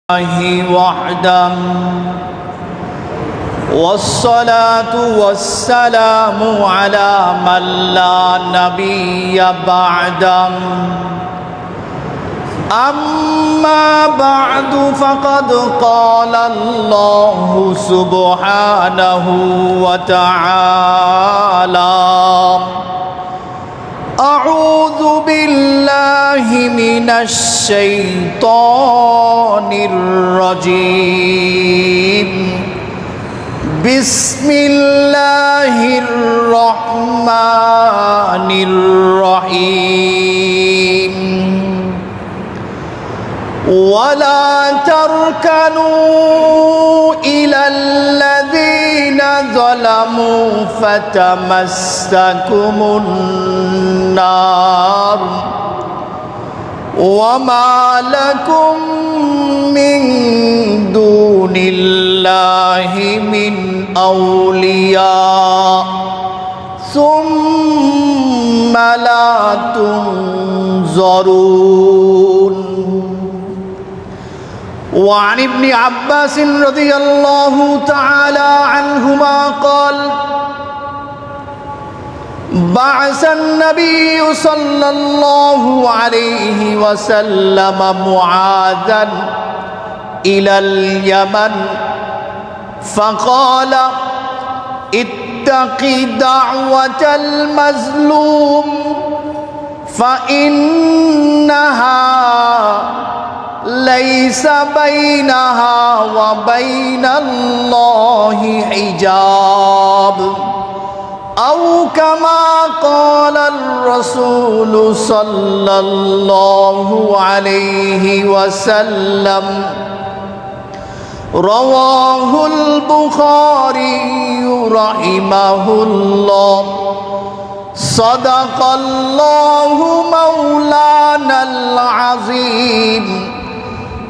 وحده والصلاة والسلام على من لا نبي بعده أما بعد فقد قال الله سبحانه وتعالى أعوذ بالله من الشيطان الرجيم بسم الله الرحمن الرحيم ولا تركنوا إلى الذين ظلموا فتمسكم النار وما لكم من دون الله من أولياء ثم لا تنظرون. وعن ابن عباس رضي الله تعالى عنهما قال بعث النبي صلى الله عليه وسلم معاذا إلى اليمن فقال اتق دعوة المظلوم فإنها ليس بينها وبين الله حجاب أو كما قال الرسول صلى الله عليه وسلم. رواه البخاري رحمه الله. صدق الله مولانا العظيم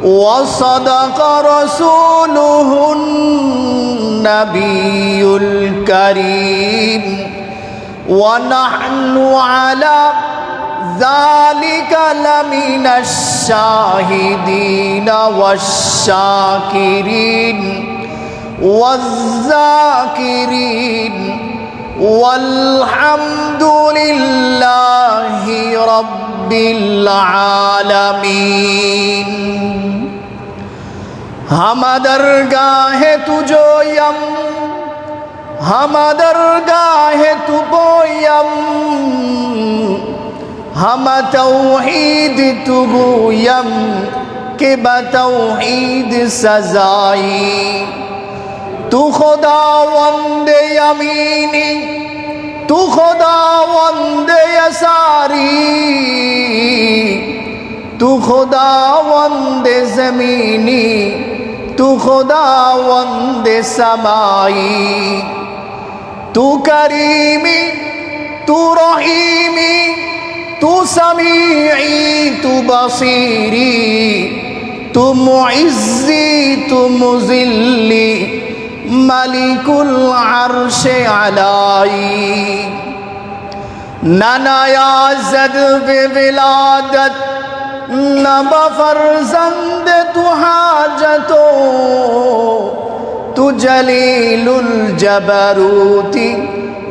وصدق رسوله النبي الكريم ونحن على ذلك لمن الشاهدين والشاكرين والذاكرين والحمد لله رب العالمين. हम दरगाह तुझोयम हम दरगाह तुबोयम हम तौहीद तुबोयम के बतौहीद सजाई तू खुदावंद यमीनी तू खुदावंद यसारी तू खुदावंद ज़मीनी तू खुदावंद समाई तू करीमी तू रहीमी तू समीई तू बसीरी तू मुइज़्ज़ी तू मुज़िल्ली मलिकुल अर्श अलाई ननायाज़द विलादत नब फरजंद तू हाजतो तू जलीलुल जबरूती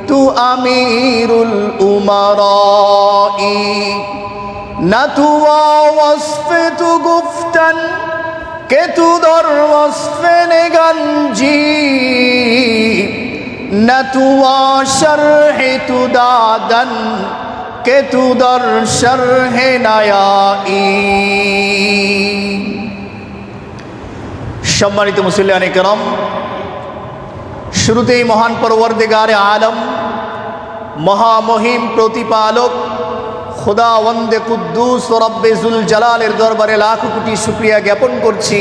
तू अमीरुल उमराई न तू वस्फ तू गुफ्तन के तू दर वस्फ ने गंजी न तू शरह तू दादन के तू दर शरह नयाई। सम्मानित मुसल्लियाने किराम, शुरूतेई महान परवरदिगारे आलम महामहिम प्रतिपालक खुदावंद कुद्दूस रब्बे जुल जलालेर दरबारे लाख कोटी शुक्रिया ज्ञापन करছি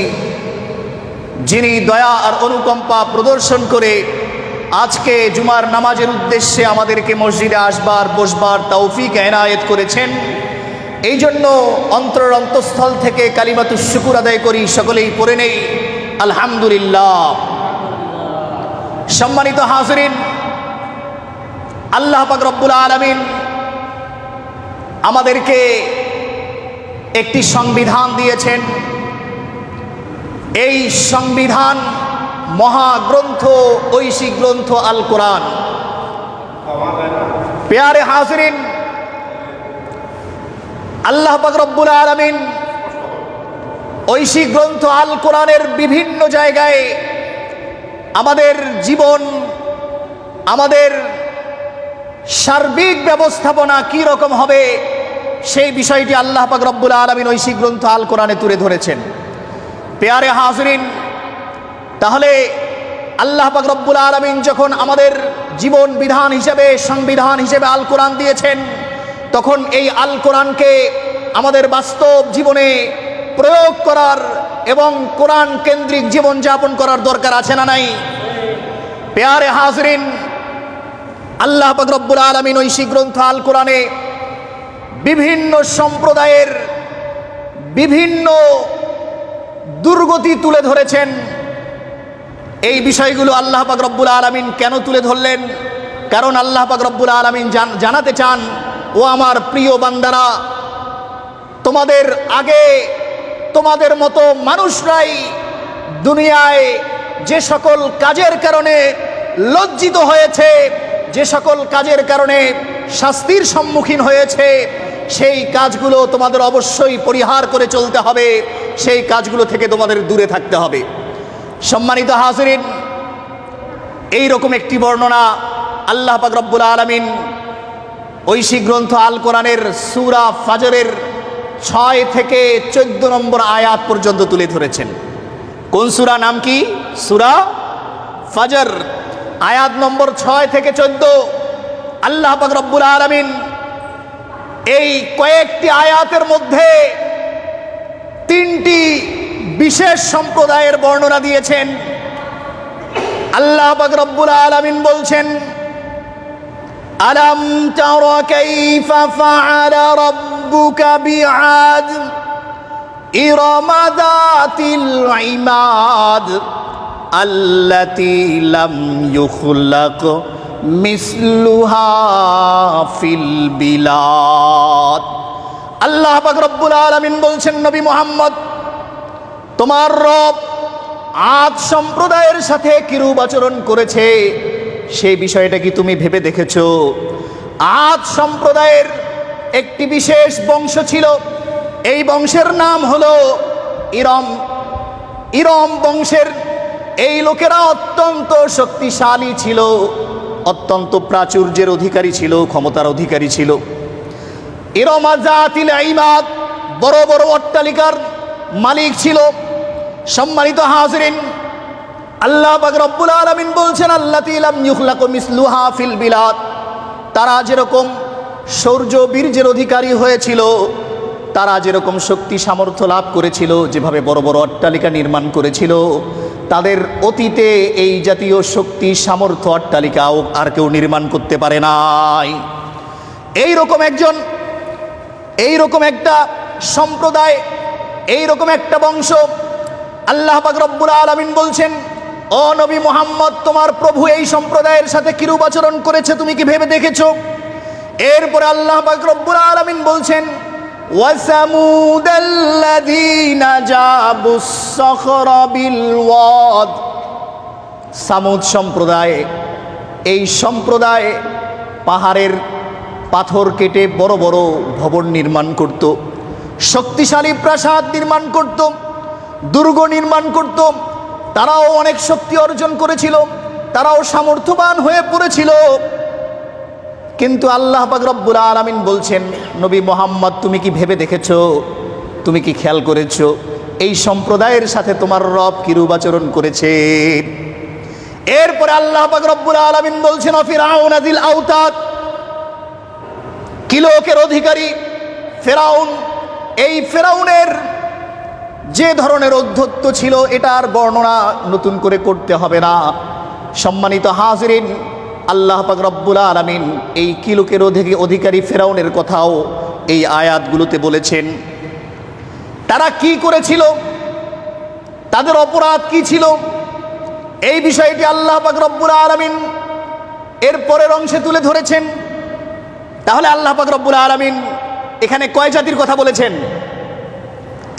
যিনি দয়া আর অনুকম্পা প্রদর্শন করে আজকে জুমার নামাজের উদ্দেশ্যে আমাদেরকে মসজিদে আসবার বসবার তৌফিক এনায়েত করেছেন। এই জন্য অন্তরের অন্তঃস্থল থেকে কালিমাতুশ শুকুর আদায় করি। সকলেই পড়ে নেই আলহামদুলিল্লাহ। সম্মানিত হাজিরিন, আল্লাহ পাক রব্বুল আলামিন আমাদেরকে একটি সংবিধান দিয়েছেন। এই সংবিধান মহাগ্রন্থ, ঐশী গ্রন্থ আল কোরআন। প্যারে হাজরিন, আল্লাহ পাক রব্বুল আলামিন ঐশী গ্রন্থ আল কোরআনের বিভিন্ন জায়গায় আমাদের জীবন, আমাদের সার্বিক ব্যবস্থাপনা কি রকম হবে সেই বিষয়টি আল্লাহ পাক রব্বুল আলামিন ঐশী গ্রন্থ আল কোরআনে তুলে ধরেছেন। প্যারে হাজরিন, তাহলে আল্লাহ পাক রব্বুল আলামিন যখন আমাদের জীবন বিধান হিসেবে, সংবিধান হিসেবে আল কোরআন দিয়েছেন, তখন এই আল কোরআনকে আমাদের বাস্তব জীবনে প্রয়োগ করার এবং কোরআন কেন্দ্রিক জীবনযাপন করার দরকার আছে না নাই? প্যারে হাজরিন, আল্লাহ পাক রব্বুল আলামিন ঐশী গ্রন্থ আল কোরআনে বিভিন্ন সম্প্রদায়ের বিভিন্ন দুর্গতি তুলে ধরেছেন। এই বিষয়গুলো আল্লাহ পাক রব্বুল আলামিন কেন তুলে ধরলেন? কারণ আল্লাহ পাক রব্বুল আলামিন জানাতে চান, ও আমার প্রিয় বান্দারা, তোমাদের আগে তোমাদের মতো মানুষরাই দুনিয়ায় যে সকল কাজের কারণে লজ্জিত হয়েছে, যে সকল কাজের কারণে শাস্তির সম্মুখীন হয়েছে, সেই কাজগুলো তোমাদের অবশ্যই পরিহার করে চলতে হবে, সেই কাজগুলো থেকে তোমাদের দূরে থাকতে হবে। সম্মানিত হাজরিন, এই রকম একটি বর্ণনা আল্লাহ পাক রব্বুল আলামিন ঐশী গ্রন্থ আল কোরআনের সূরা ফাজরের 6 থেকে 14 নম্বর আয়াত পর্যন্ত তুলে ধরেছেন। কোন সূরা, নাম কি? সূরা ফাজর, আয়াত নম্বর 6 থেকে 14। আল্লাহ পাক রব্বুল আলামিন এই কয়েকটি আয়াতের মধ্যে 3টি বিশেষ সম্প্রদায়ের বর্ণনা দিয়েছেন। আল্লাহ পাক রব্বুল আলামিন বলছেন, আলাম তারা কাইফা ফাআলা রাব্বুকা বিআদ ইরামা যাতিল ইমাদ আল্লাতী লাম ইউখলাক মিসলুহা ফিল বিলাদ। আল্লাহ পাক রব্বুল আলামিন বলছেন, নবী মুহাম্মদ, তোমার রব আদ সম্প্রদায়ের সাথে কিরূপ আচরণ করেছে সেই বিষয়টা কি তুমি ভেবে দেখেছো? আদ সম্প্রদায়ের একটি বিশেষ বংশ ছিল, এই বংশের নাম হলো ইরম। ইরম বংশের এই লোকেরা অত্যন্ত শক্তিশালী ছিল, অত্যন্ত প্রাচুর্যের অধিকারী ছিল, ক্ষমতার অধিকারী ছিল। ইরমা জাতিল ইমাদ, বড় বড় অট্টালিকার মালিক ছিল। সম্মানিত হাজরিন, আল্লাহ পাক রব্বুল আলামিন বলছেন, আল্লাতী লাম ইউখলাক মিসলুহা ফিল বিলাদ, তারা যেরকম শৌর্য বীর্যের অধিকারী হয়েছিল, তারা যেরকম শক্তি সামর্থ্য লাভ করেছিল, যেভাবে বড় বড় অট্টালিকা নির্মাণ করেছিল, তাদের অতীতে এই জাতীয় শক্তি সামর্থ্য অট্টালিকাও আর কেউ নির্মাণ করতে পারে নাই। এইরকম একটা সম্প্রদায়, এইরকম একটা বংশ আল্লাহ পাক রব্বুল আলামিন বলছেন, ও নবী মুহাম্মদ, তোমার প্রভু এই সম্প্রদায়ের সাথে কিরূপ আচরণ করেছে তুমি কি ভেবে দেখেছো? এরপরে আল্লাহ পাক রব্বুল আলামিন বলছেন, ওয়াসামুদাল্লাযীনা জাবুস সখরা বিল ওয়াদ। সামুদ সম্প্রদায়, এই সম্প্রদায় পাহাড়ের পাথর কেটে বড় বড় ভবন নির্মাণ করত, শক্তিশালী প্রাসাদ নির্মাণ করত, দুর্গ নির্মাণ করত। তারাও অনেক শক্তি অর্জন করেছিল, তারাও সামর্থ্যবান হয়ে পড়েছিল। কিন্তু আল্লাহ পাক রব্বুল আলামিন বলছেন, নবী মুহাম্মদ, তুমি কি ভেবে দেখেছো, তুমি কি খেয়াল করেছো এই সম্প্রদায়ের সাথে তোমার রব কিরূপ আচরণ করেছে? এরপরে আল্লাহ পাক রব্বুল আলামিন বলছেন, ফিরাউন যিল আওতাদ, কিলোকের অধিকারী ফেরাউন। এই ফেরাউনের যে ধরনের অধ্যত্ব ছিল, এটার বর্ণনা নতুন করে করতে হবে না। সম্মানিত হাজরিন, আল্লাহ পাক রব্বুল আলামিন এই কিলোকের অধিকারী ফেরাউনের কথাও এই আয়াতগুলোতে বলেছেন। তারা কি করেছিল, তাদের অপরাধ কি ছিল, এই বিষয়টি আল্লাহ পাক রব্বুল আলামিন এর পরের অংশে তুলে ধরেছেন। তাহলে আল্লাহ পাক রব্বুল আলামিন এখানে কয় জাতির কথা বলেছেন?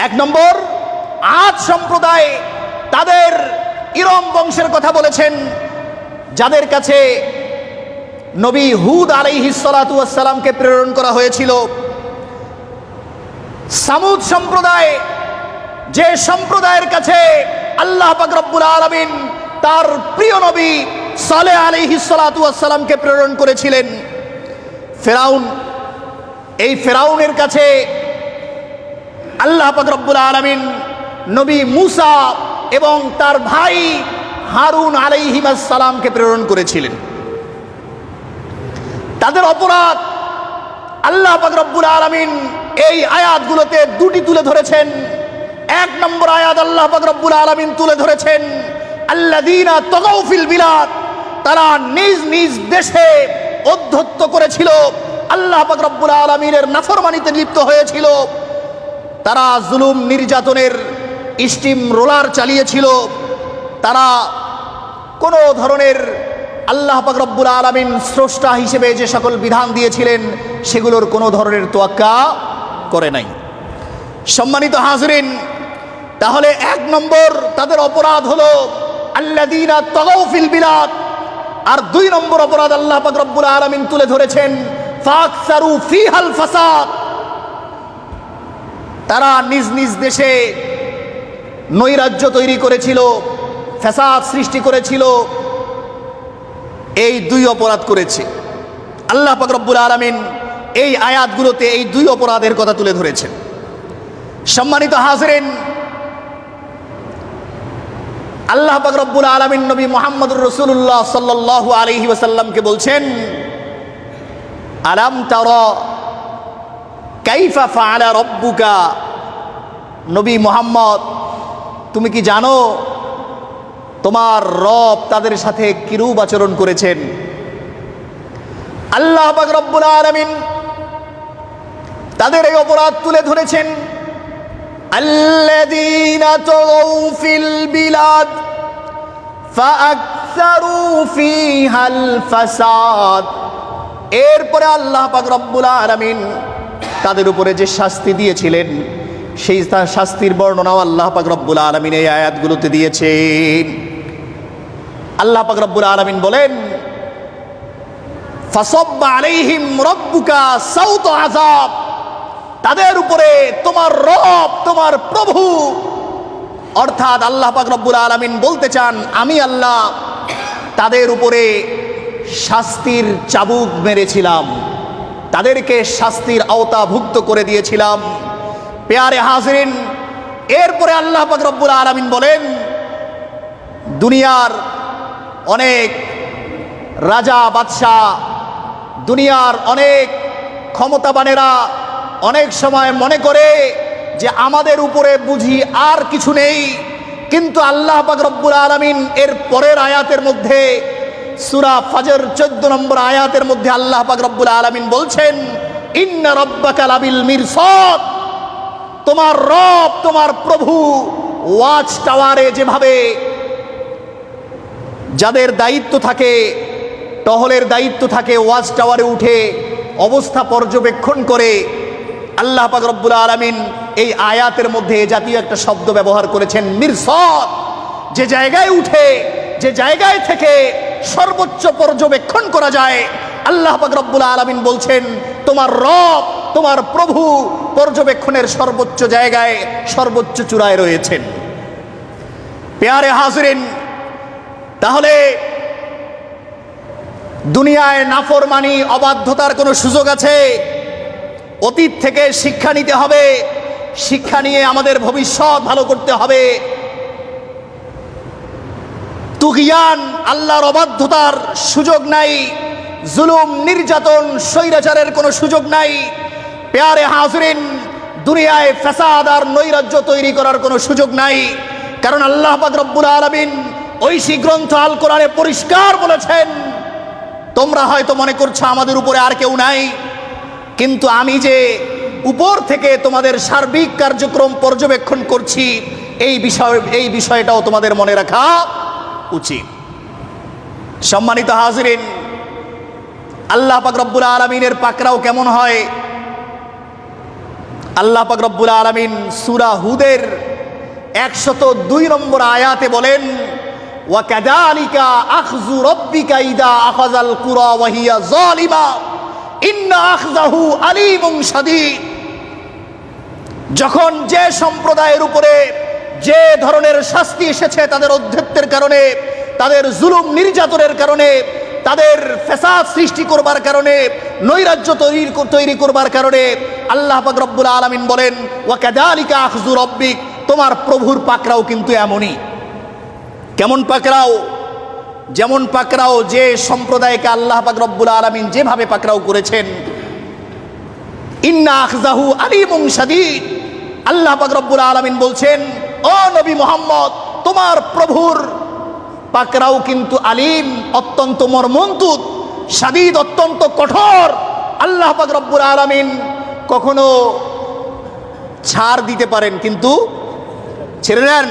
1 নম্বর, আদ সম্প্রদায় তাদের ইরম বংশের কথা বলেছেন, যাদের কাছে নবী হুদ আলাইহিস সালাতু ওয়াস সালামকে প্রেরণ করা হয়েছিল। সামুদ সম্প্রদায়, যে সম্প্রদায়ের কাছে আল্লাহ পাক রব্বুল আলামিন তার প্রিয় নবী সালেহ আলাইহিস সালাতু ওয়াস সালামকে প্রেরণ করেছিলেন। ফেরাউন, এই ফেরাউনের কাছে আল্লাহ পাক রব্বুল আলামিন নবী মুসা এবং তার ভাই হারুন আলাইহিস সালামকে প্রেরণ করেছিলেন। তাদের অপরাধ আল্লাহ পাক রব্বুল আলামিন এই আয়াতগুলোতে দুটি তুলে ধরেছেন। এক নম্বর আয়াত আল্লাহ পাক রব্বুল আলামিন তুলে ধরেছেন আল্লাযীনা তাগাউ ফিল বিলাদ, তারা নিজ নিজ দেশে অধ্যত্ব করেছিল, আল্লাহ পাক রব্বুল আলামিনের নাফরমানিতে লিপ্ত হয়েছিল, তারা জুলুম নির্যাতনের স্টিম রোলার চালিয়েছিল, তারা কোনো ধরনের আল্লাহ পাক রব্বুল আলামিন স্রষ্টা হিসেবে যে সকল বিধান দিয়েছিলেন সেগুলোর কোনো ধরনের তোয়াক্কা করে নাই। সম্মানিত হাজরিন, তাহলে এক নম্বর তাদের অপরাধ হলো আল্লাযীনা তাগাউ ফিল বিলাদ, আর দুই নম্বর অপরাধ আল্লাহ পাক রব্বুল আলামিন তুলে ধরেছেন ফাকসারু ফিহাল ফাসাদ, তারা নিজ নিজ দেশে নৈরাজ্য তৈরি করেছিল, ফাসাদ সৃষ্টি করেছিল। এই দুই অপরাধ করেছে। আল্লাহ পাক রব্বুল আলামিন এই আয়াতগুলোতে এই দুই অপরাধের কথা তুলে ধরেছেন। সম্মানিত হাজরিন, আল্লাহ পাক রব্বুল আলামিন নবী মুহাম্মদুর রাসূলুল্লাহ সাল্লাল্লাহু আলাইহি ওয়াসাল্লামকে বলছেন আলাম তারা কাইফা ফাআলা রাব্বুকা, নবী মুহাম্মদ তুমি কি জানো তোমার রব তাদের সাথে কিরূপ আচরণ করেছেন? আল্লাহ পাক রব্বুল আলামিন তাদের এই অপরাধ তুলে ধরেছেন আল্লাযীনা তাগাউ ফিল বিলাদ ফাআকসারু ফিহাল ফাসাদ। এরপরে আল্লাহ পাক রব্বুল আলামিন তাদের উপরে যে শাস্তি দিয়েছিলেন সেই শাস্তির বর্ণনাও আল্লাহ পাক রব্বুল আলামিন এই আয়াতগুলোতে দিয়েছেন। আল্লাহ পাক রব্বুল আলামিন বলেন ফাসাব্বা আলাইহিম রাব্বুকা সাউতা আযাব, তাদের উপরে তোমার রব তোমার প্রভু অর্থাৎ আল্লাহ পাক রব্বুল আলামিন বলতে চান আমি আল্লাহ তাদের উপরে শাস্তির চাবুক মেরেছিলাম, তাদেরকে শাস্তির আওতাভুক্ত করে দিয়েছিলাম। পেয়ারে হাজরিন, এরপরে আল্লাহ পাক রব্বুল আলামিন বলেন দুনিয়ার অনেক রাজা বাদশাহ, দুনিয়ার অনেক ক্ষমতাবানেরা অনেক সময় মনে করে যে আমাদের উপরে বুঝি আর কিছু নেই, কিন্তু আল্লাহ পাক রব্বুল আলামিন এর পরের আয়াতের মধ্যে সূরা ফজর 14 নম্বর আয়াতের মধ্যে আল্লাহ পাক রব্বুল আলামিন বলছেন ইন্না রাব্বাকা লাবিল মিরসাদ, তোমার রব তোমার প্রভু ওয়াচ টাওয়ারে যেভাবে যাদের দায়িত্ব থাকে, টহলের দায়িত্ব থাকে, ওয়াচ টাওয়ারে উঠে অবস্থা পর্যবেক্ষণ করে, আল্লাহ পাক রব্বুল আলামিন এই আয়াতের মধ্যে জাতীয় একটা শব্দ ব্যবহার করেছেন মিরসাদ, যে জায়গায় উঠে যে জায়গায় থেকে সর্বোচ্চ পর্যবেক্ষণ করা যায়। আল্লাহ পাক রব্বুল আলামিন বলছেন তোমার রব তোমার প্রভু পর্যবেক্ষণের সর্বোচ্চ জায়গায় সর্বোচ্চ চূড়ায় রয়েছেন। পেয়ারে হাজরিন, তাহলে দুনিয়ায় নাফরমানি অবাধ্যতার কোনো সুযোগ আছে? অতীত থেকে শিক্ষা নিতে হবে, শিক্ষা নিয়ে আমাদের ভবিষ্যৎ ভালো করতে হবে। তুগিয়ান আল্লাহর অবাধ্যতার সুযোগ নাই, জুলুম নির্যাতন স্বৈরাচারের কোনো সুযোগ নাই। পেয়ারে হাজরিন, দুনিয়ায় ফাসাদ আর নৈরাজ্য তৈরি করার কোনো সুযোগ নাই, কারণ আল্লাহ পাক রব্বুল আলামিন ঐশী গ্রন্থ আল কোরআনে পরিষ্কার বলেছেন তোমরা হয়তো মনে করছো আমাদের উপরে আর কেউ নাই, কিন্তু আমি যে উপর থেকে তোমাদের সার্বিক কার্যক্রম পর্যবেক্ষণ করছি এই বিষয়টাও তোমাদের মনে রাখা উচিত। সম্মানিত হাজরিন, আল্লাহ পাক রব্বুল আলামিনের পাকড়াও কেমন হয়? আল্লাহ পাক রব্বুল আলামিন সূরা হুদের 102 নম্বর আয়াতে বলেন, ওয়াকাযালিকা আখযু রাব্বিকা ইযা আখাযাল কুরা ওয়া হিয়া যালিমা ইন্না আখযাহু আলীমুন শাদীদ। যখন যে সম্প্রদায়ের উপরে যে ধরনের শাস্তি এসেছে, তাদের অধ্যত্বের কারণে, তাদের জুলুম নির্যাতনের কারণে, তাদের ফেসাদ সৃষ্টি করবার কারণে, নৈরাজ্য তৈরি করবার কারণে, আল্লাহ পাক রব্বুল আলামিন বলেন, ওয়াকাযালিকা আখযু রাব্বিক, তোমার প্রভুর পাকড়াও কিন্তু এমনই। কেমন পাকড়াও? যেমন পাকড়াও যে সম্প্রদায়কে আল্লাহ পাক রব্বুল আলামিন যেভাবে পাকড়াও করেছেন, ইন্না আখযাহু আলীমুন শাদীদ। আল্লাহ পাক রব্বুল আলামিন বলছেন, ও নবী মুহাম্মদ, তোমার প্রভুর পাকড়াও কিন্তু আলিম, অত্যন্ত মর্মন্তুদ, শাদীদ, অত্যন্ত কঠোর। আল্লাহ পাক রব্বুল আলামিন কখনো ছাড় দিতে পারেন কিন্তু ছেড়ে দেন।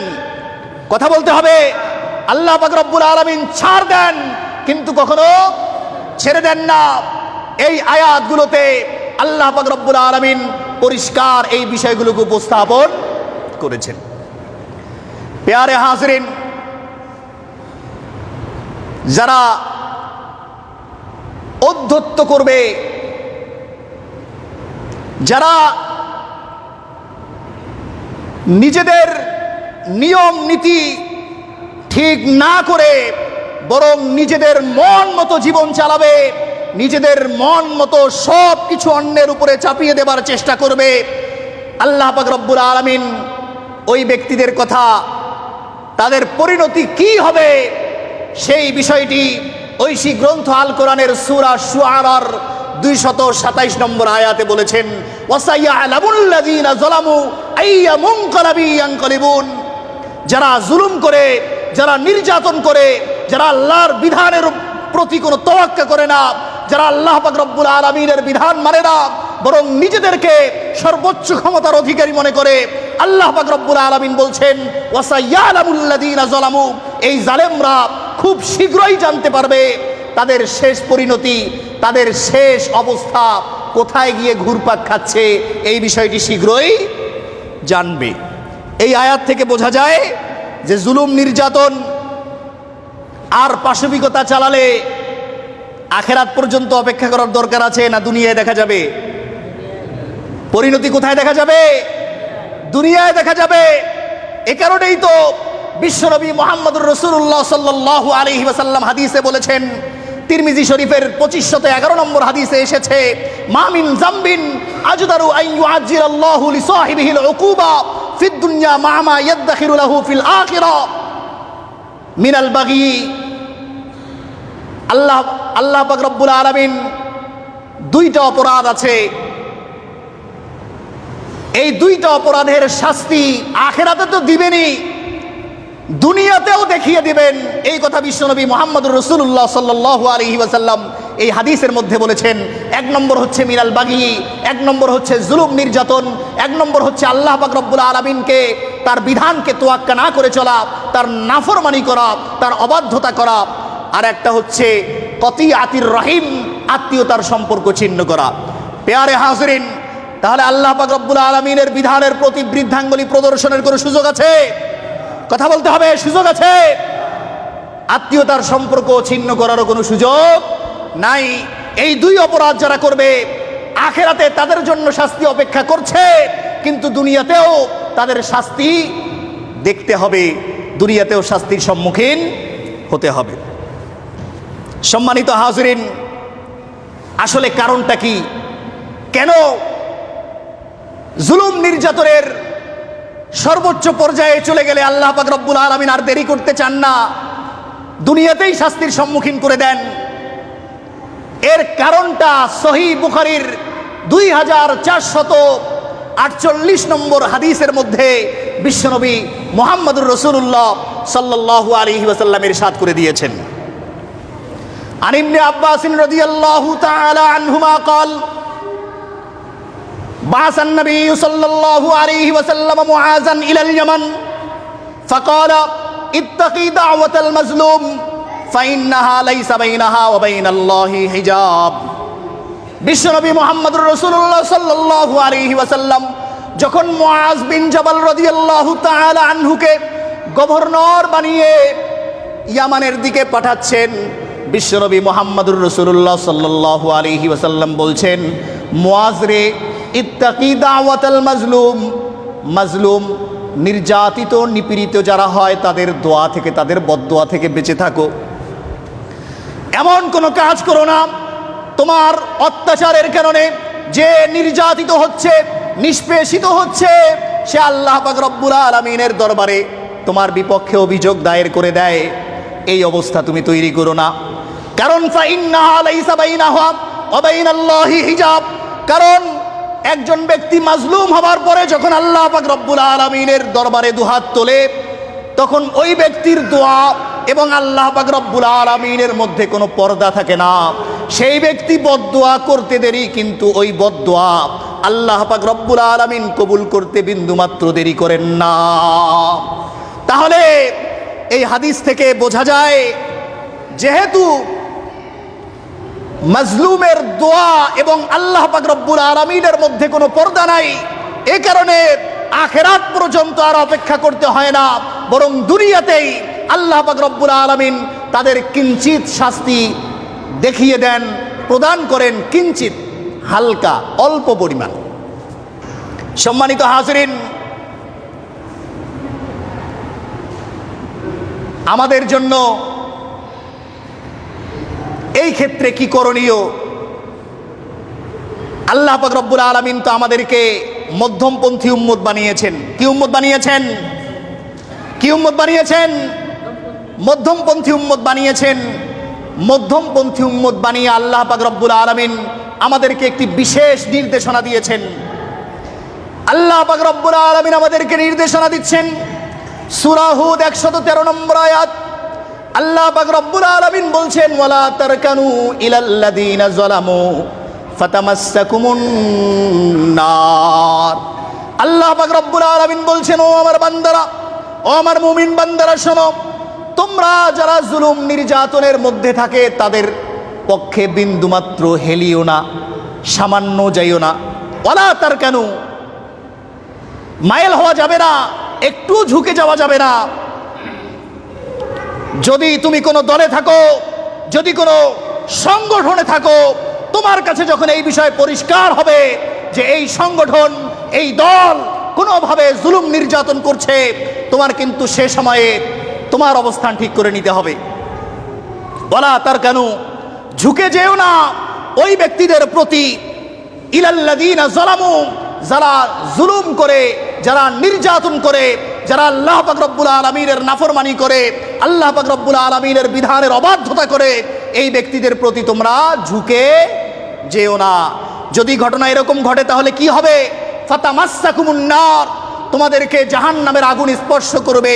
কথা বলতে হবে, আল্লাহ পাক রব্বুল আলামিন ছাড় দেন কিন্তু কখনো ছেড়ে দেন না। এই আয়াতগুলোতে আল্লাহ পাক রব্বুল আলামিন পরিষ্কার এই বিষয়গুলোকে উপস্থাপন করেছেন। প্যারে হাজরিন, যারা অধ্যত্ব করবে, যারা নিজেদের নিয়ম নীতি ঠিক না করে বরং নিজেদের মন মতো জীবন চালাবে, নিজেদের মন মতো সব কিছু অন্যের উপরে চাপিয়ে দেবার চেষ্টা করবে, আল্লাহ পাক রব্বুল আলামিন ওই ব্যক্তিদের কথা, তাদের পরিণতি কি হবে সেই বিষয়টি ঐশী গ্রন্থ আল কোরআনের সূরা শুআরার 227 নম্বর আয়াতে বলেছেন, ওয়াসায়ালামুল্লাযীনা যালামু আইয়া মুনকালাবি ইয়ানকালিবুন। যারা জুলুম করে, যারা নির্যাতন করে, যারা আল্লাহর বিধানের প্রতি কোনো তোয়াক্কা করে না, যারা আল্লাহ পাক রব্বুল আলামিনের বিধান মানে না, বরং নিজেদেরকে সর্বোচ্চ ক্ষমতার অধিকারী মনে করে, আল্লাহ পাক রব্বুল আলামিন বলছেন, ওয়াসায়ালামুল্লাযীনা যালামু, এই জালেমরা খুব শীঘ্রই জানতে পারবে তাদের শেষ পরিণতি, তাদের শেষ অবস্থা কোথায় গিয়ে ঘুরপাক খাচ্ছে, এই বিষয়টি শীঘ্রই জানবে। এই আয়াত থেকে বোঝা যায় যে জুলুম নির্যাতন আর পাশবিকতা চালালে আখেরাত পর্যন্ত অপেক্ষা করার দরকার আছে না দুনিয়ায় দেখা যাবে? পরিণতি কোথায় দেখা যাবে? দুনিয়ায় দেখা যাবে। এ কারণেই তো বিশ্বনবী মুহাম্মদুর রাসূলুল্লাহ সাল্লাল্লাহু আলাইহি ওয়াসাল্লাম হাদিসে বলেছেন, তিরমিজি শরীফের 2511 নম্বর হাদিসে এসেছে, মা মিন যামবিন আজদারু আন ইউআজ্জিলাল্লাহু লিসাহিবিহিল উকুবা ফিদ দুনিয়া মা মা ইয়াদখিরু লাহু ফিল আখিরাহ মিনাল বাগি। আল্লাহ পাক রব্বুল আলামিন দুইটা অপরাধ আছে, এই দুইটা অপরাধের শাস্তি আখিরাতে তো দিবেনই, দুনিয়াতেও দেখিয়ে দিবেন। এই কথা বিশ্বনবী মুহাম্মদুর রাসূলুল্লাহ সাল্লাল্লাহু আলাইহি ওয়াসাল্লাম এই হাদিসের মধ্যে বলেছেন। এক নম্বর হচ্ছে মিনাল বাগি, এক নম্বর হচ্ছে জুলুম নির্যাতন, এক নম্বর হচ্ছে আল্লাহ পাক রব্বুল আলামিনকে, তার বিধানকে তোয়াক্কা না করে চলা, তার নাফরমানি করা, তার অবাধ্যতা করা, আর একটা হচ্ছে কতিআতির রহিম, আত্মীয়তার সম্পর্ক ছিন্ন করা। প্যারে হাজরিন, তাহলে আল্লাহ পাক রব্বুল আলামিনের বিধানের প্রতি বৃদ্ধাঙ্গুলি প্রদর্শনের কোনো সুযোগ আছে? কথা বলতে হবে, সুযোগ আছে? আত্মীয়তার সম্পর্ক ছিন্ন করারও কোনো সুযোগ নাই। এই দুই অপরাধ যারা করবে আখেরাতে তাদের জন্য শাস্তি অপেক্ষা করছে, কিন্তু দুনিয়াতেও তাদের শাস্তি দেখতে হবে, দুনিয়াতেও শাস্তির সম্মুখীন হতে হবে। সম্মানিত হাজরিন, আসলে কারণটা কি? কেন জুলুম নির্যাতনের সর্বোচ্চ পর্যায়ে চলে গেলে আল্লাহ পাক রব্বুল আলামিন আর দেরি করতে চান না, দুনিয়াতেই শাস্তির সম্মুখীন করে দেন? এর কারণটা সহিহ বুখারীর 2448 নম্বর হাদিসের মধ্যে বিশ্বনবী মুহাম্মদুর রাসূলুল্লাহ সাল্লাল্লাহু আলাইহি ওয়াসাল্লাম ইরশাদ করে দিয়েছেন। আন ইবনে আব্বাস রাদিয়াল্লাহু তাআলা আনহুমা قال بعث النبي صلى الله عليه وسلم معاذا إلى اليمن فقال اتقي دعوة المظلوم فإنها ليس بينها وبين الله حجاب। বিশ্বনবী মুহাম্মদুর রাসূলুল্লাহ সাল্লাল্লাহু আলাইহি ওয়াসাল্লাম যখন মুআজ বিন জাবাল রাদিয়াল্লাহু তাআলা আনহুকে গভর্নর বানিয়ে ইয়ামানের দিকে পাঠাচ্ছেন, বিশ্বনবী মুহাম্মদুর রাসূলুল্লাহ সাল্লাল্লাহু আলাইহি ওয়াসাল্লাম বলছেন, মুআজ রে, ইত্তাকি দাওয়াতাল মাজলুম, মাজলুম নির্যাতিত নিপীড়িত যারা হয় তাদের দোয়া থেকে, তাদের বদদোয়া থেকে বেঁচে থাকো। এমন কোনো কাজ করো না তোমার অত্যাচারের কারণে যে নির্যাতিত হচ্ছে, নিষ্পেষিত হচ্ছে, সে আল্লাহ পাক রব্বুল আলামিনের দরবারে তোমার বিপক্ষে অভিযোগ দায়ের করে দেয়। এই অবস্থা তুমি তৈরি করো না। কারণ ফাইন্নাহা লাইসা বাইনাহা ওয়া বাইনাল্লাহি হিজাব, কারণ একজন ব্যক্তি মাজলুম হবার পরে যখন আল্লাহ পাক রব্বুল আলামিনের দরবারে দুহাত তোলে, তখন ওই ব্যক্তির দোয়া এবং আল্লাহ পাক রব্বুল আলামিনের মধ্যে কোনো পর্দা থাকে না। সেই ব্যক্তি বদদোয়া করতে দেরি, কিন্তু ওই বদদোয়া আল্লাহ পাক রব্বুল আলামিন কবুল করতে বিন্দুমাত্র দেরি করেন না। তাহলে এই হাদিস থেকে বোঝা যায়, যেহেতু মাজলুমের দোয়া এবং আল্লাহ পাক রব্বুল আলামিনের মধ্যে কোনো পর্দা নাই, এ কারণে আখিরাত পর্যন্ত আর অপেক্ষা করতে হয় না, বরং দুনিয়াতেই আল্লাহ পাক রব্বুল আলামিন তাদের কিঞ্চিত শাস্তি দেখিয়ে দেন, প্রদান করেন, কিঞ্চিত, হালকা, অল্প পরিমাণ। সম্মানিত হাজরিন, আমাদের জন্য এই ক্ষেত্রে কি করণীয়? আল্লাহ পাক রব্বুল আলামিন তো আমাদেরকে মধ্যমপন্থী উম্মত বানিয়েছেন। কি উম্মত বানিয়েছেন? কি উম্মত বানিয়েছেন? মধ্যমপন্থী উম্মত বানিয়েছেন। মধ্যমপন্থী উম্মত বানিয়ে আল্লাহ পাক রব্বুল আলামিন আমাদেরকে একটি বিশেষ নির্দেশনা দিয়েছেন। আল্লাহ পাক রব্বুল আলামিন আমাদেরকে নির্দেশনা দিচ্ছেন, সূরা হুদ 113 নম্বর আয়াত। আল্লাহ পাক রব্বুল আলামিন বলছেন, ওয়ালা তারকানু ইলাল্লাযীনা যালামু ফাতামাসসাকুমুন নার। আল্লাহ পাক রব্বুল আলামিন বলছেন, ও আমার বান্দারা, ও আমার মুমিন বান্দারা, শোনো, তোমরা যারা জুলুম নির্যাতনের মধ্যে থাকে তাদের পক্ষে বিন্দুমাত্র হেলিও না, সামান্য যাইও না। ওয়ালা তারকানু, মাইল হওয়া যাবে না, একটু ঝুঁকে যাওয়া যাবে না। যদি তুমি কোনো দলে থাকো, যদি কোনো সংগঠনে থাকো, তোমার কাছে যখন এই বিষয় পরিষ্কার হবে যে এই সংগঠন, এই দল কোনোভাবে জুলুম নির্যাতন করছে, তোমার কিন্তু সে সময়ে তোমার অবস্থান ঠিক করে নিতে হবে। ওয়ালা তারকানু, ঝুঁকে যেও না ওই ব্যক্তিদের প্রতি, ইলাল্লাযীনা যালামু, যারা জুলুম করে, যারা নির্যাতন করে, যারা আল্লাহ পাক রব্বুল আলামিনের নাফরমানি করে, আল্লাহ পাক রব্বুল আলামিনের বিধানের অবাধ্যতা করে, এই ব্যক্তিদের প্রতি তোমরা ঝুঁকে যেও না। যদি ঘটনা এরকম ঘটে তাহলে কি হবে? ফাতামাসসাকুমুন নার, তোমাদেরকে জাহান্নামের আগুন স্পর্শ করবে।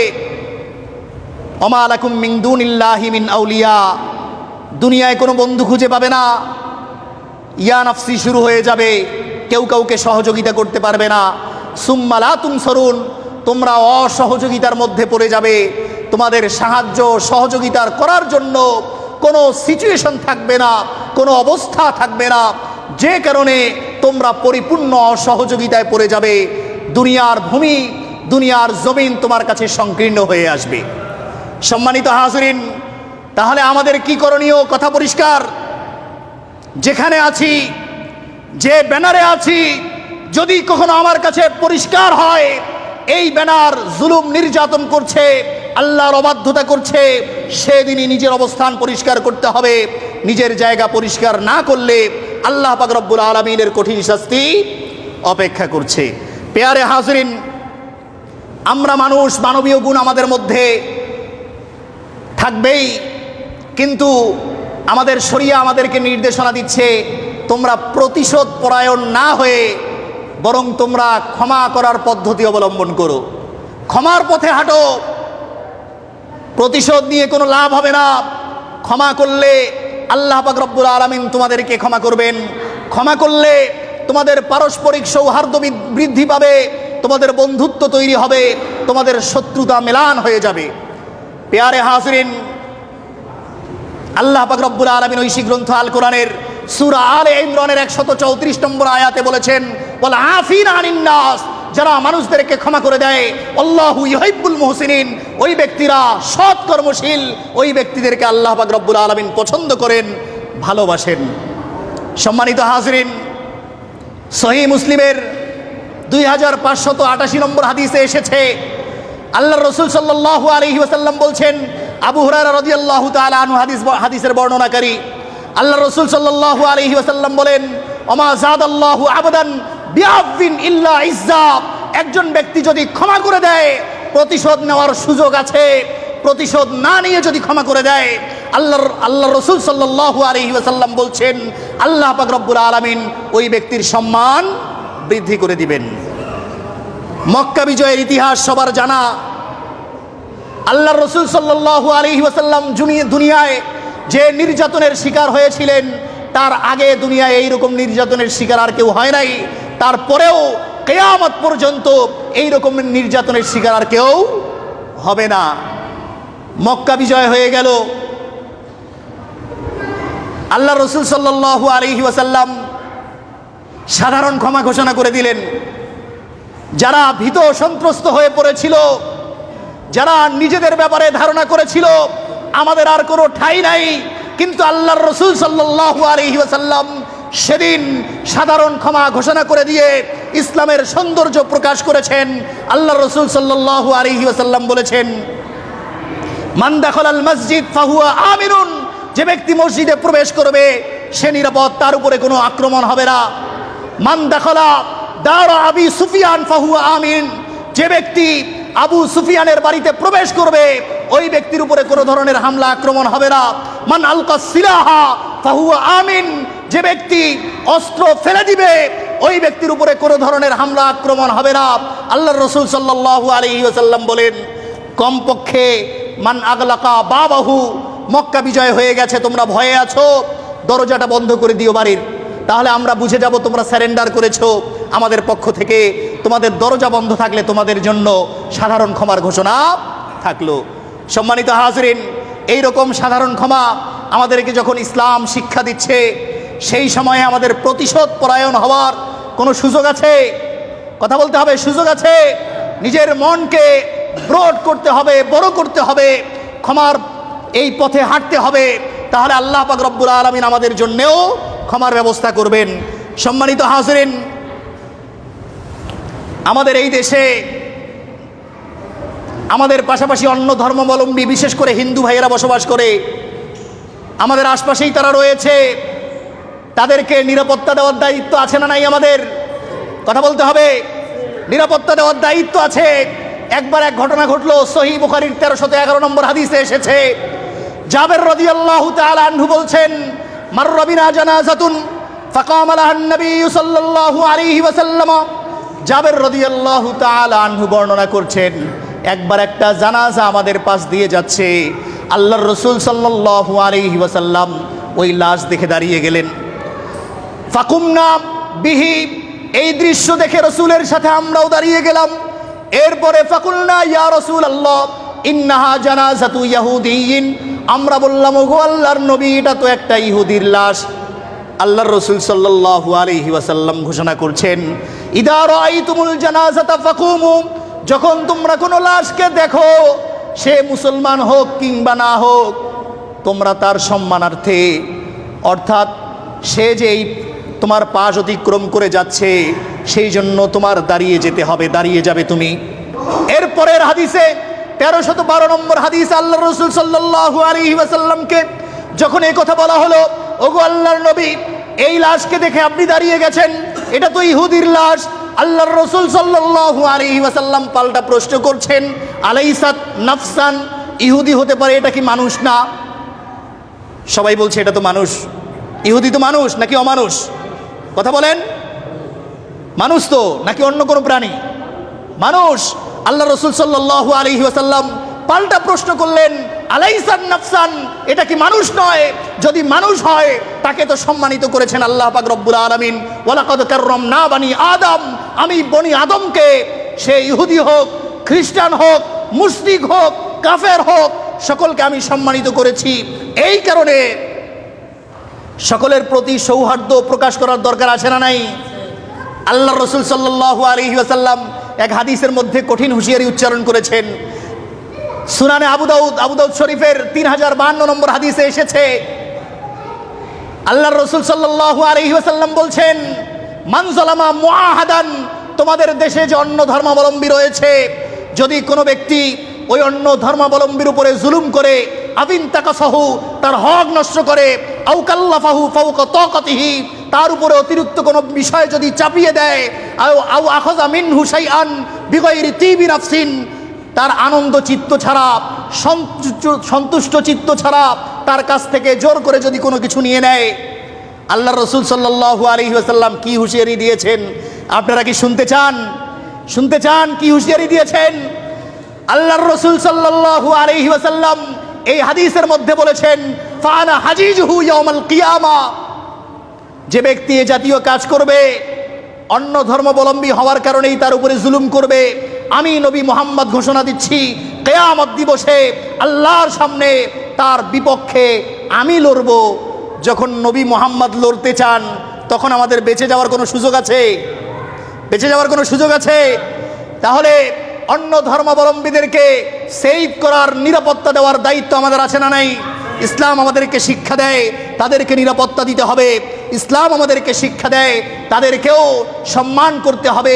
ওমা লাকুম মিন দুনিল্লাহি মিন আউলিয়া, দুনিয়ায় কোনো বন্ধু খুঁজে পাবে না। ইয়া নাফসি শুরু হয়ে যাবে, কেউ কাউকে সহযোগিতা করতে পারবে না। সুম্মা লা তুনসারুন, তোমরা অসহযোগিতার মধ্যে পড়ে যাবে। তোমাদের সাহায্য সহযোগিতার করার জন্য কোনো সিচুয়েশন থাকবে না, কোনো অবস্থা থাকবে না, যে কারণে তোমরা পরিপূর্ণ অসহযোগিতায় পড়ে যাবে। দুনিয়ার ভূমি, দুনিয়ার জমিন তোমার কাছে সংকীর্ণ হয়ে আসবে। সম্মানিত হাজরিন, তাহলে আমাদের কি করণীয়? কথা পরিষ্কার। যেখানে আছি, যে ব্যানারে আছি, যদি কখনো আমার কাছে পরিষ্কার হয় এই ব্যানার জুলুম নির্যাতন করছে, আল্লাহর অবাধ্যতা করছে, সেদিনই নিজের অবস্থান পরিষ্কার করতে হবে। নিজের জায়গা পরিষ্কার না করলে আল্লাহ পাক রব্বুল আলামিনের কঠিন শাস্তি অপেক্ষা করছে। পেয়ারে হাজরিন, আমরা মানুষ, মানবীয় গুণ আমাদের মধ্যে থাকবেই, কিন্তু আমাদের শরিয়া আমাদেরকে নির্দেশনা দিচ্ছে, তোমরা প্রতিশোধ পরায়ণ না হয়ে বরং তোমরা ক্ষমা করার পদ্ধতি অবলম্বন করো, ক্ষমার পথে হাঁটো। প্রতিশোধ নিয়ে কোনো লাভ হবে না। ক্ষমা করলে আল্লাহ পাক রব্বুল আলামিন তোমাদেরকে ক্ষমা করবেন। ক্ষমা করলে তোমাদের পারস্পরিক সৌহার্দ্য বৃদ্ধি পাবে, তোমাদের বন্ধুত্ব তৈরি হবে, তোমাদের শত্রুতা মেলান হয়ে যাবে। পেয়ারে হাজরিন, আল্লাহ পাক রব্বুল আলামিন ঐশী গ্রন্থ আল কোরআনের সূরা আলে ইমরানের 134 নম্বর আয়াতে বলেছেন, ওয়াল আফিনা আনিন নাস, যারা মানুষদেরকে ক্ষমা করে দেয়, আল্লাহু ইউহিব্বুল মুহসিনিন, ওই ব্যক্তিরা সৎ কর্মশীল, ওই ব্যক্তিদেরকে আল্লাহ পাক রব্বুল আলামিন পছন্দ করেন, ভালোবাসেন। সম্মানিত হাজরিন, সহিহ মুসলিমের 2588 নম্বর হাদিসে এসেছে, আল্লাহর রাসূল সাল্লাল্লাহু আলাইহি ওয়াসাল্লাম বলছেন, আবু হুরায়রা রাদিয়াল্লাহু তাআলা আনহু হাদিসের বর্ণনাকারী, আল্লাহর রাসূল সাল্লাল্লাহু আলাইহি ওয়াসাল্লাম বলেন, ওমা যাদাল্লাহু আবদান বিআফবিন ইল্লা ইজ্জা, একজন ব্যক্তি যদি ক্ষমা করে দেয়, প্রতিশোধ নেওয়ার সুযোগ আছে, প্রতিশোধ না নিয়ে যদি ক্ষমা করে দেয়, আল্লাহর রাসূল সাল্লাল্লাহু আলাইহি ওয়াসাল্লাম বলছেন, আল্লাহ পাক রব্বুল আলামিন ওই ব্যক্তির সম্মান বৃদ্ধি করে দিবেন। মক্কা বিজয়ের ইতিহাস সবার জানা। আল্লাহর রাসূল সাল্লাল্লাহু আলাইহি ওয়াসাল্লাম দুনিয়ায় যে নির্যাতনের শিকার হয়েছিলেন, তার আগে দুনিয়ায় এইরকম নির্যাতনের শিকার আর কেউ হয় নাই। তারপরেও কিয়ামত পর্যন্ত এইরকম নির্যাতনের শিকার আর কেউ হবে না। মক্কা বিজয় হয়ে গেল, আল্লাহ রাসূল সাল্লাল্লাহু আলাইহি ওয়াসাল্লাম সাধারণ ক্ষমা ঘোষণা করে দিলেন। যারা ভীত সন্ত্রস্ত হয়ে পড়েছিল, যারা নিজেদের ব্যাপারে ধারণা করেছিল আমাদের আর কোনো ঠাঁই নাই, কিন্তু আল্লাহর রাসূল সাল্লাল্লাহু আলাইহি ওয়াসাল্লাম সেদিন সাধারণ ক্ষমা ঘোষণা করে দিয়ে ইসলামের সৌন্দর্য প্রকাশ করেছেন। আল্লাহর রাসূল সাল্লাল্লাহু আলাইহি ওয়াসাল্লাম বলেছেন, মান দাখালাল মসজিদ ফাহুয়া আমিনুন, যে ব্যক্তি মসজিদে প্রবেশ করবে সে নিরাপদ, তার উপরে কোনো আক্রমণ হবে না। মান দাখালা দারা আবি সুফিয়ান ফাহুয়া আমিন, যে ব্যক্তি আবু সুফিয়ানের বাড়িতে প্রবেশ করবে ওই ব্যক্তির উপরে কোনো ধরনের হামলা আক্রমণ হবে না। মান আলকা সিলাহা ফাহুয়া আমিন, যে ব্যক্তি অস্ত্র ফেলে দিবে ওই ব্যক্তির উপরে কোনো ধরনের হামলা আক্রমণ হবে না। আল্লাহর রাসূল সাল্লাল্লাহু আলাইহি ওয়াসাল্লাম বলেন, কমপক্ষে মান আগলাকা বাবাহু, মক্কা বিজয় হয়ে গেছে, তোমরা ভয়ে আছো, দরজাটা বন্ধ করে দিও বাড়ির, তাহলে আমরা বুঝে যাব তোমরা স্যারেন্ডার করেছো আমাদের পক্ষ থেকে। তোমাদের দরজা বন্ধ থাকলে তোমাদের জন্য সাধারণ ক্ষমার ঘোষণা থাকলো। সম্মানিত হাজরিন, এইরকম সাধারণ ক্ষমা আমাদেরকে যখন ইসলাম শিক্ষা দিচ্ছে, সেই সময়ে আমাদের প্রতিশোধ পরায়ণ হওয়ার কোনো সুযোগ আছে? কথা বলতে হবে, সুযোগ আছে। নিজের মনকে ব্রড করতে হবে, বড় করতে হবে, ক্ষমার এই পথে হাঁটতে হবে, তাহলে আল্লাহ পাক রব্বুল আলামিন আমাদের জন্যেও ক্ষমার ব্যবস্থা করবেন। সম্মানিত হাজরিন, আমাদের এই দেশে আমাদের পাশাপাশি অন্য ধর্মাবলম্বী, বিশেষ করে হিন্দু ভাইয়েরা বসবাস করে, আমাদের আশপাশেই তারা রয়েছে, তাদেরকে নিরাপত্তা দেওয়ার দায়িত্ব আছে না নাই? আমাদের কথা বলতে হবে, নিরাপত্তা দেওয়ার দায়িত্ব আছে। একবার এক ঘটনা ঘটলো, সহিহ বুখারীর 1311 নম্বর হাদিসে এসেছে, জাবের রাদিয়াল্লাহু তাআলা আনহু বলছেন, মাররা বিনা জানাজাতুন ফাকামা লাহান নবী সাল্লাল্লাহু আলাইহি ওয়াসাল্লাম। জাবের রাদিয়াল্লাহু তাআলা আনহু বর্ণনা করছেন, একবার একটা জানাজা আমাদের পাশ দিয়ে যাচ্ছে, আল্লাহর রাসূল সাল্লাল্লাহু আলাইহি ওয়াসাল্লাম ওই লাশ দেখে দাঁড়িয়ে গেলেন। ফাকুমনা বিহি, এই দৃশ্য দেখে রাসূলের সাথে আমরাও দাঁড়িয়ে গেলাম। এরপরে ফাকুলনা ইয়া রাসূলুল্লাহ ইন্নাহা জানাজাতু ইয়াহুদিয়িন, আমরা বললাম, ওগো আল্লাহর নবী, এটা তো একটা ইহুদির লাশ। আল্লাহর রাসূল সাল্লাল্লাহু আলাইহি ওয়াসাল্লাম ঘোষণা করছেন, ইদা রাআইতুমুল জানাজাতা ফাকুমু, যখন তোমরা কোনো লাশকে দেখো, সে মুসলমান হোক কিংবা না হোক, তোমরা তার সম্মানার্থে, অর্থাৎ সে যে এই তোমার পাশ অতিক্রম করে যাচ্ছে সেই জন্য তোমার দাঁড়িয়ে যেতে হবে, দাঁড়িয়ে যাবে তুমি। এরপরের হাদিসে 1312 নম্বর হাদিস, আল্লাহর রাসূল সাল্লাল্লাহু আলাইহি ওয়াসাল্লামকে যখন এই কথা বলা হলো, ওগো আল্লাহর নবী, এই লাশকে দেখে আপনি দাঁড়িয়ে গেছেন, এটা তো ইহুদির লাশ। আল্লাহর রাসূল সাল্লাল্লাহু আলাইহি ওয়াসাল্লাম পাল্টা প্রশ্ন করছেন, আলাইসাত নাফসান, ইহুদি হতে পারে, এটা কি মানুষ না? সবাই বলছে এটা তো মানুষ। ইহুদি তো মানুষ নাকি অমানুষ? কথা বলেন, মানুষ তো নাকি অন্য কোনো প্রাণী? মানুষ। আল্লাহ রাসূল সাল্লাল্লাহু আলাইহি ওয়াসাল্লাম পাল্টা প্রশ্ন করলেন, আলাইসান নাফসান, এটা কি মানুষ নয়? যদি মানুষ হয় তাকে তো সম্মানিত করেছেন আল্লাহ পাক রব্বুল আলামিন, ওয়ালাকাদ কাররামনা বানি আদম, আমি বনি আদমকে, সে ইহুদি হোক, খ্রিস্টান হোক, মুশরিক হোক, কাফের হোক, সকলকে আমি সম্মানিত করেছি। এই কারণে সকলের প্রতি সৌহার্দ্য প্রকাশ করার দরকার আছে না নাই? আল্লাহর রাসূল সাল্লাল্লাহু আলাইহি ওয়াসাল্লাম এক হাদিসের মধ্যে কঠিন হুঁশিয়ারি উচ্চারণ করেছেন। সুনানে আবু দাউদ শরীফের 3052 নম্বর হাদিসে এসেছে, আল্লাহর রাসূল সাল্লাল্লাহু আলাইহি ওয়াসাল্লাম বলছেন, মান যালামা মুআহাদান, তোমাদের দেশে যে অন্য ধর্মাবলম্বী রয়েছে, যদি কোনো ব্যক্তি ওই অন্য ধর্মাবলম্বীর উপরে জুলুম করে, আবিন তাকাসাহু, তার হক নষ্ট করে, আও কাল্লাফাহু ফাওকা তাকাতিহি, তার উপরে অতিরিক্ত কোনো বিষয় যদি চাপিয়ে দেয়, আও আখাযা মিনহু শাইআন বিগাইরি তিবি নাফসিন, তার আনন্দ চিত্ত ছাড়া, সন্তুষ্ট চিত্ত ছাড়া তার কাছ থেকে জোর করে যদি কোনো কিছু নিয়ে নেয়, আল্লাহর রাসূল সাল্লাল্লাহু আলাইহি ওয়াসাল্লাম কি হুঁশিয়ারি দিয়েছেন আপনারা কি শুনতে চান? শুনতে চান কি হুঁশিয়ারি দিয়েছেন? আল্লাহর রাসূল সাল্লাল্লাহু আলাইহি ওয়াসাল্লাম এই হাদিসের মধ্যে বলেছেন, ফানা হাজিজুহু ইয়াউমাল কিয়ামা, যে ব্যক্তি এ জাতীয় কাজ করবে, অন্য ধর্মাবলম্বী হওয়ার কারণেই তার উপরে জুলুম করবে, আমি নবী মুহাম্মদ ঘোষণা দিচ্ছি কিয়ামত দিবসে আল্লাহর সামনে তার বিপক্ষে আমি লড়ব। যখন নবী মুহাম্মদ লড়তে চান তখন আমাদের বেঁচে যাওয়ার কোনো সুযোগ আছে? বেঁচে যাওয়ার কোনো সুযোগ আছে? তাহলে অন্য ধর্মাবলম্বীদেরকে সেভ করার, নিরাপত্তা দেওয়ার দায়িত্ব আমাদের আছে না নাই? ইসলাম আমাদেরকে শিক্ষা দেয় তাদেরকে নিরাপত্তা দিতে হবে। ইসলাম আমাদেরকে শিক্ষা দেয় তাদেরকেও সম্মান করতে হবে।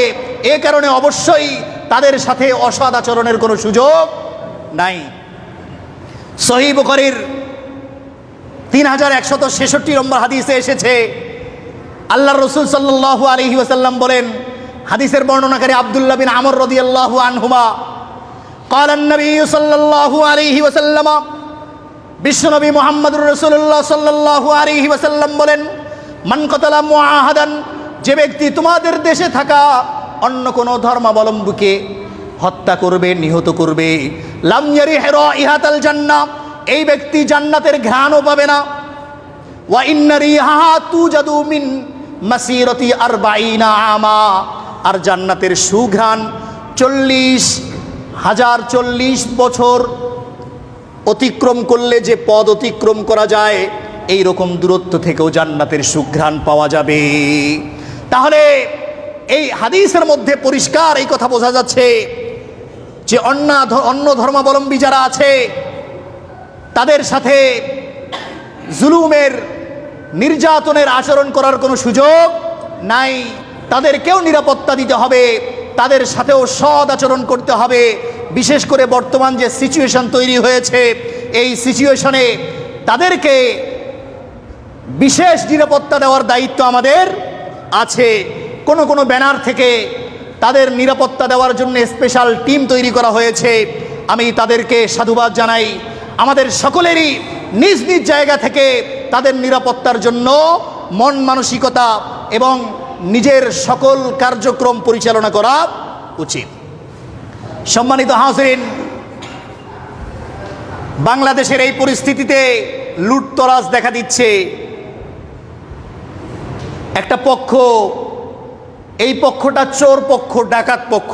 এ কারণে অবশ্যই তাদের সাথে অসৎ আচরণের কোনো সুযোগ নাই। সহিহ বুখারীর 3166 নম্বর হাদিসে এসেছে, আল্লাহর রাসূল সাল্লাল্লাহু আলাইহি ওয়াসাল্লাম বলেন, হাদিসের বর্ণনাকারী আব্দুল্লাহ বিন আমর রাদিয়াল্লাহু আনহুমা, قال النبي صلى الله عليه وسلم, বিশ্বনবী মুহাম্মদুর রাসূলুল্লাহ সাল্লাল্লাহু আলাইহি ওয়াসাল্লাম বলেন, মান কাতালা মুআহাদান, যে ব্যক্তি তোমাদের দেশে থাকা অন্য কোনো ধর্মাবলম্বীকে হত্যা করবে, নিহত করবে, লাম ইয়ারিহ রাইহাতাল জান্নাহ, এই ব্যক্তি জান্নাতের ঘ্রাণও পাবে না। ওয়া ইন্না রিহাহা তুজাদু মিন মাসিরাতি 40 আমা, আর জান্নাতের সুঘ্রাণ 40 বছর অতিক্রম করলে যে পদ অতিক্রম করা যায়, এই রকম দূরত্ব থেকেও জান্নাতের সুঘ্রাণ পাওয়া যাবে। তাহলে এই হাদিসের মধ্যে পরিষ্কার এই কথা বোঝা যাচ্ছে যে অন্য ধর্মাবলম্বী যারা আছে তাদের সাথে জুলুমের, নির্যাতনের আচরণ করার কোনো সুযোগ নাই। তাদেরকেও নিরাপত্তা দিতে হবে, তাদের সাথেও সৎ আচরণ করতে হবে। বিশেষ করে বর্তমান যে সিচুয়েশন তৈরি হয়েছে, এই সিচুয়েশনে তাদেরকে বিশেষ নিরাপত্তা দেওয়ার দায়িত্ব আমাদের আছে। কোনো ব্যানার থেকে তাদের নিরাপত্তা দেওয়ার জন্য স্পেশাল টিম তৈরি করা হয়েছে। আমি তাদেরকে সাধুবাদ জানাই। আমাদের সকলেরই নিজ নিজ জায়গা থেকে তাদের নিরাপত্তার জন্য মন মানসিকতা এবং নিজের সকল কার্যক্রম পরিচালনা করা উচিত। সম্মানিত হাজরিন, বাংলাদেশের এই পরিস্থিতিতে লুটতরাজ দেখা দিচ্ছে। একটা পক্ষ, এই পক্ষটা চোর পক্ষ, ডাকাত পক্ষ।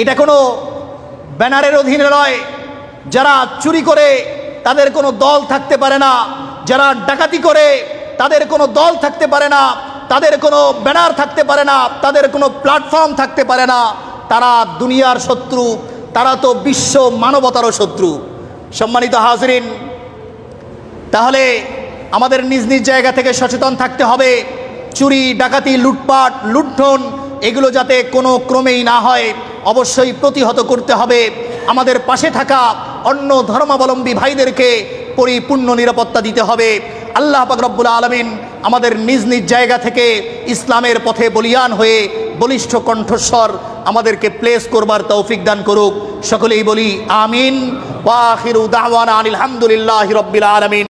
এটা কোনো ব্যানারের অধীনে নয়। যারা চুরি করে তাদের কোনো দল থাকতে পারে না, যারা ডাকাতি করে তাদের কোনো দল থাকতে পারে না, তাদের কোনো ব্যানার থাকতে পারে না, তাদের কোনো প্ল্যাটফর্ম থাকতে পারে না। তারা দুনিয়ার শত্রু, তারা তো বিশ্ব মানবতারও শত্রু। সম্মানিত হাজরিন, তাহলে আমাদের নিজ নিজ জায়গা থেকে সচেতন থাকতে হবে। চুরি, ডাকাতি, লুটপাট, লুণ্ঠন এগুলো যাতে কোনো ক্রমেই না হয়, অবশ্যই প্রতিহত করতে হবে। আমাদের পাশে থাকা অন্য ধর্মাবলম্বী ভাইদেরকে পরিপূর্ণ নিরাপত্তা দিতে হবে। আল্লাহ পাক রব্বুল আলামিন আমাদের নিজ নিজ জায়গা থেকে ইসলামের পথে বলিয়ান হয়ে বলিষ্ঠ কণ্ঠস্বর আমাদেরকে প্লেস করবার তৌফিক দান করুক। সকলেই বলি আমিন। ওয়া আখিরু দাওয়ানা আনিল হামদুলিল্লাহি রাব্বিল আলামিন।